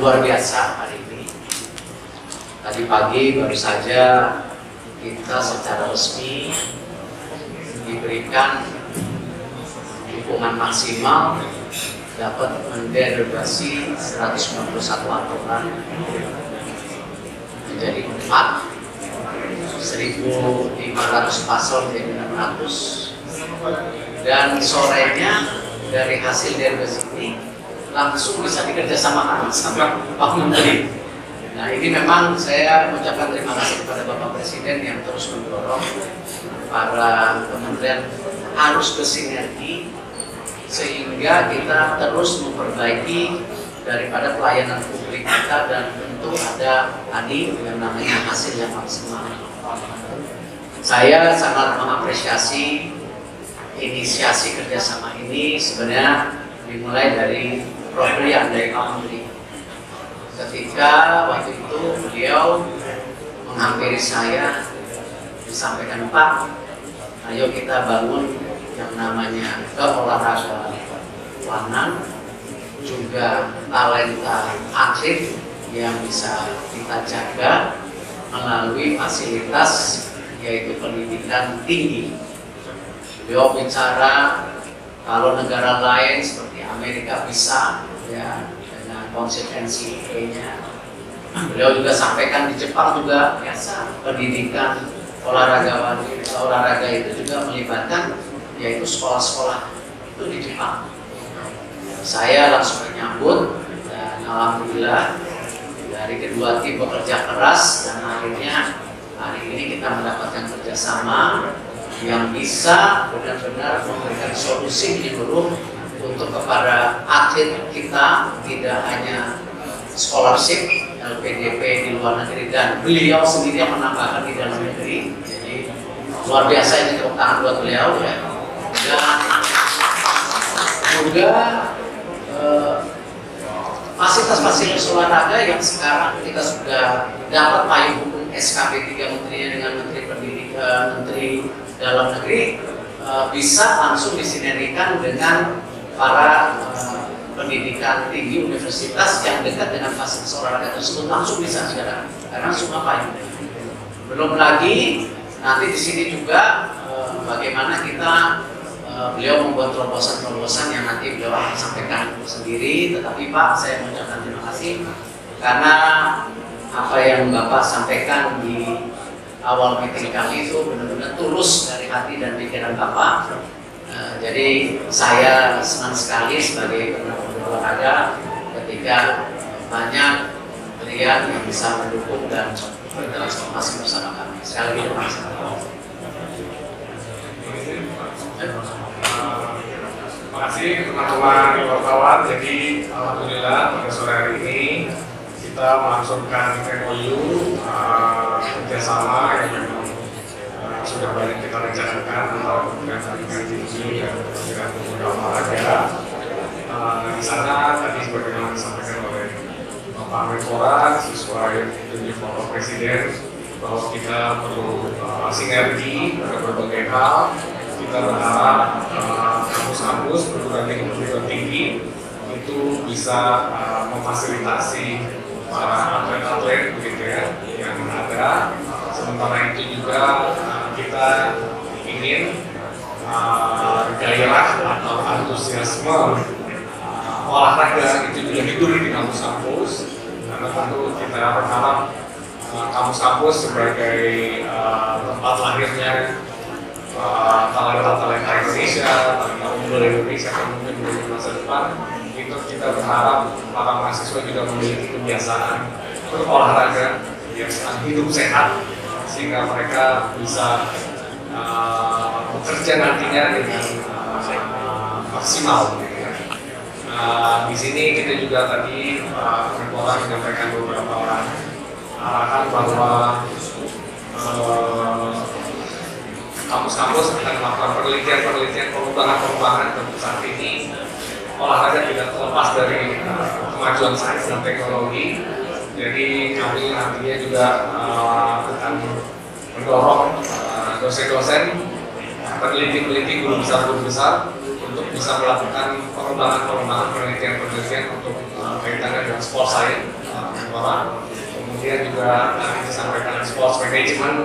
luar biasa hari ini. Tadi pagi baru saja kita secara resmi diberikan dukungan maksimal dapat menderogasi 191 aturan menjadi 4, 1.500 pasal jadi 600, dan sorenya dari hasil derogasi ini langsung bisa dikerjasamakan sama Pak Menteri. Nah, ini memang saya mengucapkan terima kasih kepada Bapak Presiden yang terus mendorong para kementerian harus bersinergi sehingga kita terus memperbaiki daripada pelayanan publik kita, dan tentu ada tadi yang namanya hasil yang maksimal. Saya sangat mengapresiasi inisiasi kerjasama ini. Sebenarnya dimulai dari Prof. Rian dari Pak Menteri. Ketika waktu itu beliau menghampiri saya, disampaikan, Pak, ayo kita bangun yang namanya keolahragawanan, juga talenta atlet yang bisa kita jaga melalui fasilitas yaitu pendidikan tinggi. Beliau bicara kalau negara lain seperti Amerika bisa ya dengan konsekuensi nya. Beliau juga sampaikan di Jepang juga biasa pendidikan olahraga itu juga melibatkan yaitu sekolah-sekolah itu di Jepang. Saya langsung menyambut dan alhamdulillah dari kedua tim bekerja keras dan akhirnya hari ini kita mendapatkan kerjasama yang bisa benar-benar memberikan solusi menyeluruh untuk kepada atlet kita, tidak hanya scholarship LPDP di luar negeri, dan beliau sendiri yang menambahkan di dalam negeri. Jadi luar biasa ini, tepuk tangan buat beliau ya. Dan juga fasilitas-fasilitas olahraga yang sekarang kita sudah dapat payung hukum SKP 3 menterinya dengan Menteri Pendidikan, Menteri Dalam Negeri, bisa langsung disinergikan dengan para pendidikan tinggi universitas yang dekat dengan fasilitas olahraga tersebut, langsung bisa sekarang karena semua payung. Belum lagi nanti di sini juga bagaimana kita beliau membuat terobosan-terobosan yang nanti beliau akan sampaikan sendiri. Tetapi Pak, saya mengucapkan terima kasih karena apa yang Bapak sampaikan di awal meeting kami itu benar-benar tulus dari hati dan pikiran Bapak. Jadi saya senang sekali sebagai penampung olahraga ketika banyak pilihan yang bisa mendukung dan bertransformasi bersama kami. Sekali lagi terima kasih. Terima kasih teman-teman wartawan. Jadi alhamdulillah pada sore hari ini kita melangsungkan MOU kerjasama yang memang sudah banyak kita rencanakan antara Kementerian Pendidikan Tinggi dan Kementerian Pemuda Olahraga. Di sana tadi sebagaimana disampaikan oleh Bapak Menpora sesuai tunjuk Bapak Presiden bahwa kita perlu sinergi pada berbagai hal. Kita berharap kampus-kampus perguruan tinggi itu bisa memfasilitasi para atlet-atlet begitu ya yang ada. Sementara itu juga kita ingin gairah atau antusiasme olahraga itu juga hidup di kampus-kampus, karena tentu kita berharap kampus-kampus sebagai tempat lahirnya talenta Indonesia, talenta unggul Indonesia yang mungkin di masa depan. Itu kita berharap para mahasiswa juga memiliki kebiasaan berolahraga yang hidup sehat sehingga mereka bisa bekerja nantinya dengan maksimal. Di sini kita juga tadi Menpora menyampaikan beberapa arahan bahwa kampus-kampus akan melakukan penelitian pengembangan tentu saat ini olahraga tidak terlepas dari kemajuan sains dan teknologi. Jadi kami nantinya juga akan mendorong dosen-dosen, peneliti-peneliti, guru besar untuk bisa melakukan pengembangan penelitian untuk kaitannya dengan sport science Kemenpora. Kemudian juga tadi disampaikan sports management.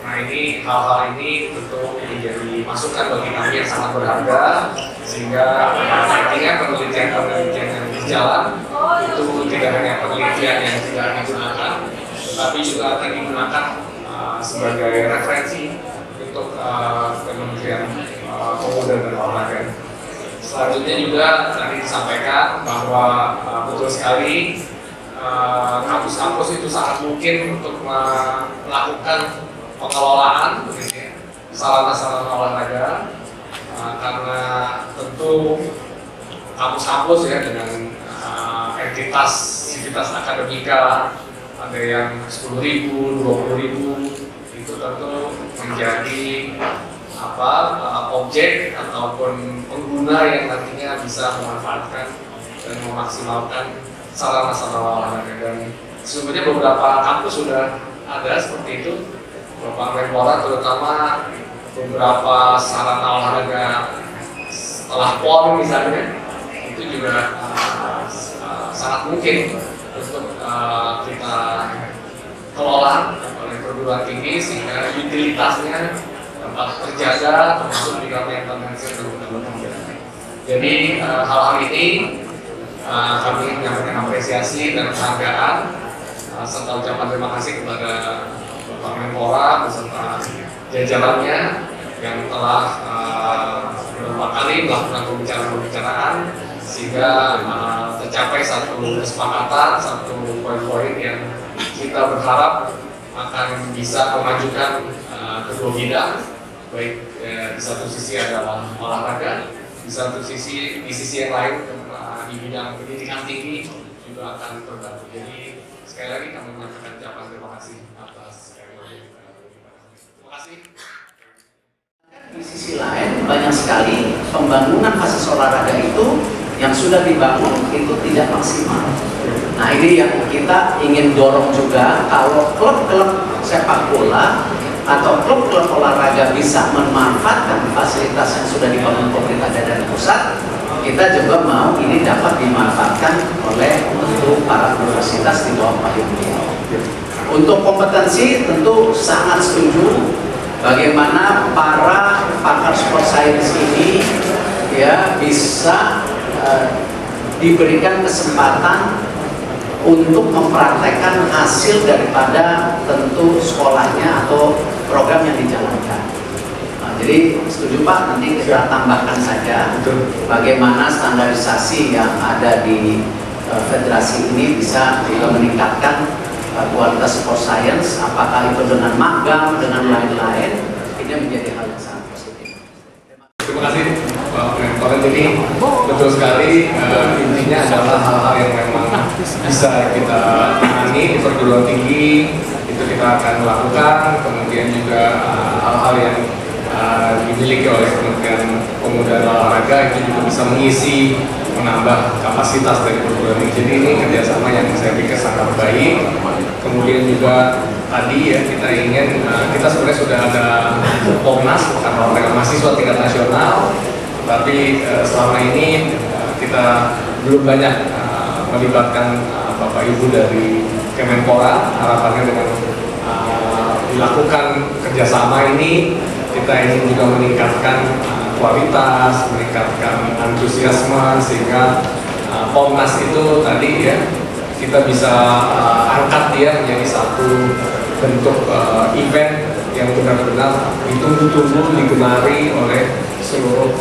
Nah ini hal-hal ini tentu menjadi masukan bagi kami yang sangat berharga, sehingga nantinya penelitian-penelitian yang berjalan itu tidak hanya penelitian yang tidak digunakan, tapi juga akan digunakan sebagai referensi untuk Kementerian Pemuda dan Olahraga. Selanjutnya juga tadi disampaikan bahwa betul sekali kampus-kampus itu sangat mungkin untuk melakukan pengelolaan sarana-sarana olahraga, karena tentu kampus-kampus ya dengan entitas sivitas akademika ada yang 10.000, 20.000, itu tentu menjadi objek ataupun pengguna yang nantinya bisa memanfaatkan dan memaksimalkan sarana-sarana olahraga. Dan sesungguhnya beberapa kampus sudah ada seperti itu. Bapak Menpora terutama beberapa sarana olahraga setelah PON misalnya itu juga sangat mungkin untuk kita kelola oleh perguruan tinggi sehingga utilitasnya dapat terjaga, termasuk juga maintenance dan jadi hal-hal ini kami menyampaikan apresiasi dan penghargaan serta ucapan terima kasih kepada Bapak Menpora beserta jajarannya yang telah beberapa kali melakukan pembicaraan sehingga tercapai satu kesepakatan, satu poin-poin yang kita berharap akan bisa memajukan kedua bidang, baik di satu sisi adalah olahraga, di satu sisi yang lain di bidang pendidikan tinggi juga akan terbantu. Jadi sekali lagi kami menyampaikan ucapan terima kasih atas terima kasih. Di sisi lain banyak sekali pembangunan fasilitas olahraga itu yang sudah dibangun itu tidak maksimal. Nah ini yang kita ingin dorong juga, kalau klub-klub sepak bola atau klub-klub olahraga bisa memanfaatkan fasilitas yang sudah dibangun pemerintah daerah dan pusat, kita juga mau ini dapat dimanfaatkan oleh untuk para universitas di bawah payung beliau. Untuk kompetensi tentu sangat setuju bagaimana para pakar sport science ini ya bisa diberikan kesempatan untuk mempraktekkan hasil daripada tentu sekolahnya atau program yang dijalankan. Nah, jadi setuju Pak, nanti kita tambahkan saja bagaimana standarisasi yang ada di federasi ini bisa juga meningkatkan kualitas sport science, apakah itu dengan magang, dengan lain-lain, ini menjadi hal yang sangat positif. Terima kasih Pak Menpora. Jadi betul sekali intinya adalah hal-hal yang memang bisa kita tangani di perguruan tinggi itu kita akan lakukan. Kemudian juga hal-hal yang dimiliki oleh Kementerian Pemuda dan Olahraga itu juga bisa mengisi, menambah kapasitas dari perguruan tinggi. Jadi ini kerjasama yang saya pikir sangat baik. Kemudian juga tadi ya kita ingin, kita sebenarnya sudah ada Popnas karena olahraga mahasiswa tingkat nasional, tapi selama ini kita belum banyak melibatkan Bapak Ibu dari Kemenpora. Harapannya dengan dilakukan kerjasama ini kita ingin juga meningkatkan kualitas, meningkatkan antusiasme sehingga Popnas itu tadi ya kita bisa angkat dia menjadi satu bentuk event yang benar-benar ditunggu-tunggu, digemari oleh seluruh